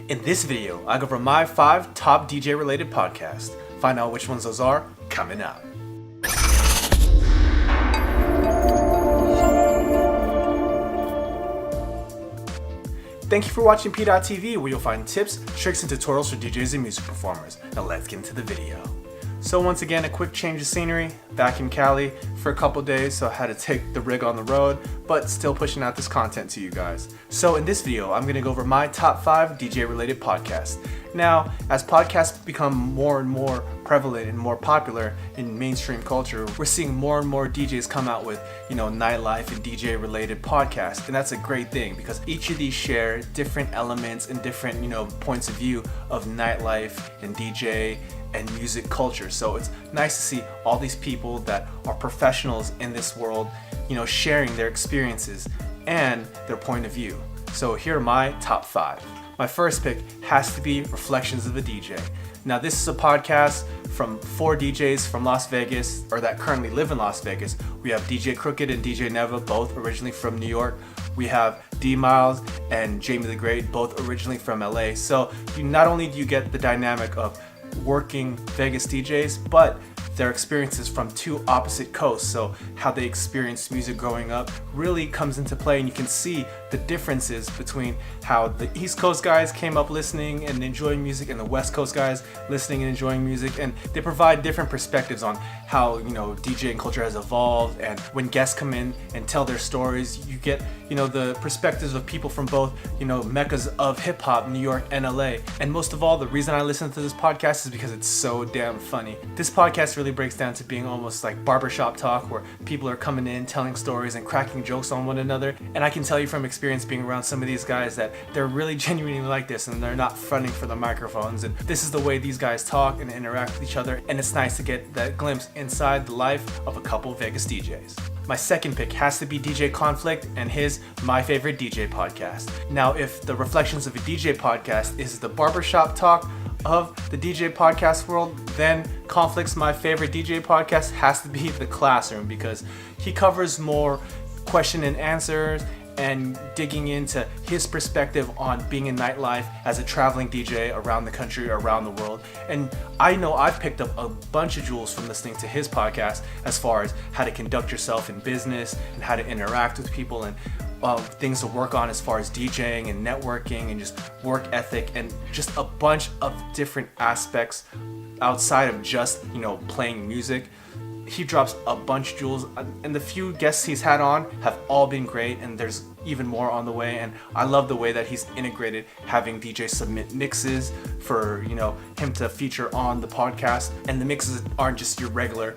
In this video, I go over my 5 top DJ related podcasts. Find out which ones those are coming up. Thank you for watching PDot TV, where you'll find tips, tricks, and tutorials for DJs and music performers. Now let's get into the video. So once again, a quick change of scenery. Back in Cali for a couple days, so I had to take the rig on the road, but still pushing out this content to you guys. So in this video, I'm going to go over my top 5 DJ related podcasts. Now, as podcasts become more and more prevalent and more popular in mainstream culture, we're seeing more and more DJs come out with, nightlife and DJ related podcasts. And that's a great thing because each of these share different elements and different, points of view of nightlife and DJ and music culture. So it's nice to see all these people that are professionals in this world, sharing their experiences and their point of view. So here are my top 5. My first pick has to be Reflections of a DJ. Now this is a podcast from 4 DJs from Las Vegas, or that currently live in Las Vegas. We have DJ Crooked and DJ Neva, both originally from New York. We have D Miles and Jamie the Great, both originally from LA. So not only do you get the dynamic of working Vegas DJs, but their experiences from 2 opposite coasts. So how they experienced music growing up really comes into play, and you can see the differences between how the East Coast guys came up listening and enjoying music and the West Coast guys listening and enjoying music. And they provide different perspectives on how, DJing culture has evolved. And when guests come in and tell their stories, you get, the perspectives of people from both, meccas of hip hop, New York and LA. And most of all, the reason I listen to this podcast is because it's so damn funny. This podcast really breaks down to being almost like barbershop talk, where people are coming in, telling stories and cracking jokes on one another. And I can tell you from experience being around some of these guys that they're really genuinely like this, and they're not fronting for the microphones. And this is the way these guys talk and interact with each other. And it's nice to get that glimpse inside the life of a couple Vegas DJs. My second pick has to be DJ Conflict and his My Favorite DJ podcast. Now, if the Reflections of a DJ podcast is the barbershop talk of the DJ podcast world, then Conflict's My Favorite DJ podcast has to be The Classroom, because he covers more question and answers and digging into his perspective on being in nightlife as a traveling DJ around the country, around the world. And I know I've picked up a bunch of jewels from listening to his podcast as far as how to conduct yourself in business and how to interact with people, and things to work on as far as DJing and networking and just work ethic, and just a bunch of different aspects outside of just, playing music. He drops a bunch of jewels, and the few guests he's had on have all been great, and there's even more on the way. And I love the way that he's integrated having DJs submit mixes for, him to feature on the podcast. And the mixes aren't just your regular,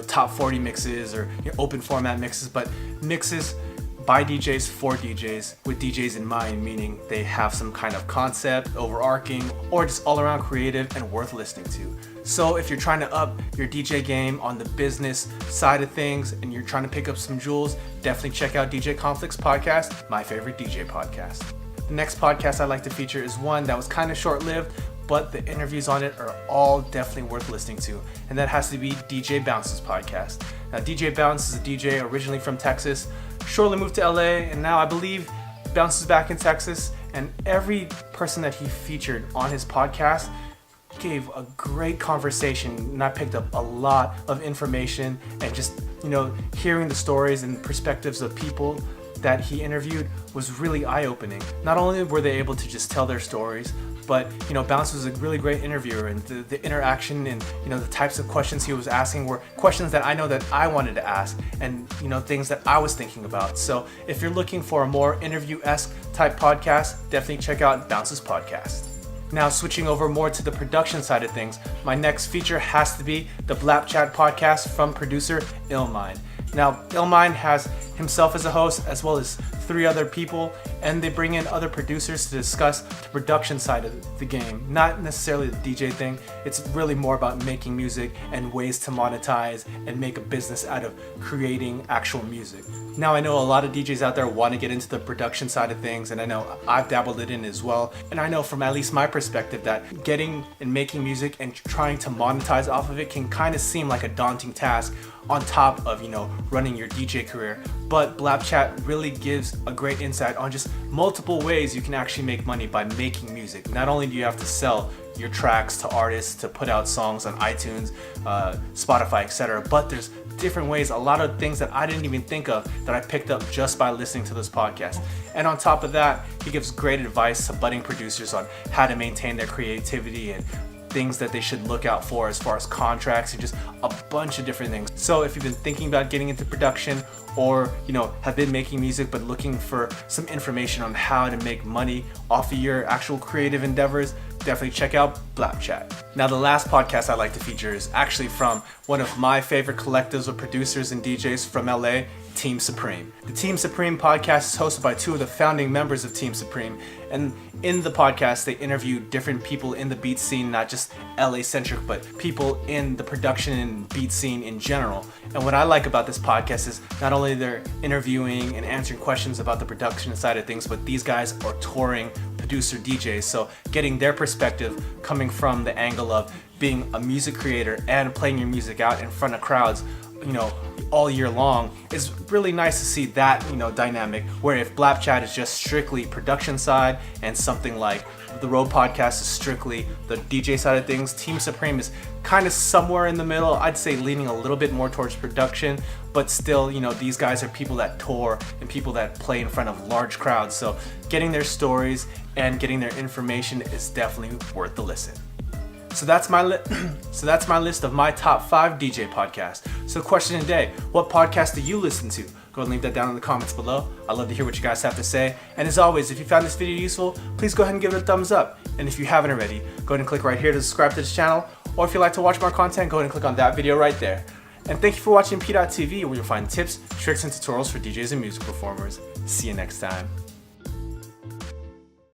top 40 mixes or your open format mixes, but mixes by DJs for DJs, with DJs in mind, meaning they have some kind of concept, overarching, or just all around creative and worth listening to. So if you're trying to up your DJ game on the business side of things and you're trying to pick up some jewels, definitely check out DJ Conflict's podcast, My Favorite DJ Podcast. The next podcast I'd like to feature is one that was kind of short-lived, but the interviews on it are all definitely worth listening to, and that has to be DJ Bounce's podcast. Now, DJ Bounce is a DJ originally from Texas, shortly moved to LA, and now I believe Bounce is back in Texas. And every person that he featured on his podcast gave a great conversation, and I picked up a lot of information, and just, hearing the stories and perspectives of people that he interviewed was really eye-opening. Not only were they able to just tell their stories, but Bounce was a really great interviewer, and the interaction and the types of questions he was asking were questions that I know that I wanted to ask, and things that I was thinking about. So if you're looking for a more interview-esque type podcast, definitely check out Bounce's podcast. Now, switching over more to the production side of things, my next feature has to be the Blap Chat podcast from producer Illmind. Now, Illmind has himself as a host, as well as 3 other people, and they bring in other producers to discuss the production side of the game. Not necessarily the DJ thing, it's really more about making music and ways to monetize and make a business out of creating actual music. Now, I know a lot of DJs out there want to get into the production side of things, and I know I've dabbled it in as well. And I know from at least my perspective that getting and making music and trying to monetize off of it can kind of seem like a daunting task, on top top of, running your DJ career. But Blapchat really gives a great insight on just multiple ways you can actually make money by making music. Not only do you have to sell your tracks to artists to put out songs on iTunes, Spotify, etc., but there's different ways, a lot of things that I didn't even think of that I picked up just by listening to this podcast. And on top of that, he gives great advice to budding producers on how to maintain their creativity and things that they should look out for as far as contracts and just a bunch of different things. So if you've been thinking about getting into production or have been making music but looking for some information on how to make money off of your actual creative endeavors, definitely check out Blapchat. Now, the last podcast I'd like to feature is actually from one of my favorite collectives of producers and DJs from LA, Team Supreme. The Team Supreme podcast is hosted by two of the founding members of Team Supreme, and in the podcast they interview different people in the beat scene, not just LA centric, but people in the production and beat scene in general. And what I like about this podcast is not only they're interviewing and answering questions about the production side of things, but these guys are touring producer DJs, so getting their perspective coming from the angle of being a music creator and playing your music out in front of crowds all year long is really nice to see that dynamic, where if Blapchat is just strictly production side and something like the Road podcast is strictly the DJ side of things, Team Supreme is kind of somewhere in the middle. I'd say leaning a little bit more towards production, but still these guys are people that tour and people that play in front of large crowds, so getting their stories and getting their information is definitely worth the listen. So that's my list of my top 5 DJ podcasts. So question today, what podcast do you listen to? Go and leave that down in the comments below. I'd love to hear what you guys have to say. And as always, if you found this video useful, please go ahead and give it a thumbs up. And if you haven't already, go ahead and click right here to subscribe to this channel. Or if you'd like to watch more content, go ahead and click on that video right there. And thank you for watching PDot TV, where you'll find tips, tricks, and tutorials for DJs and music performers. See you next time.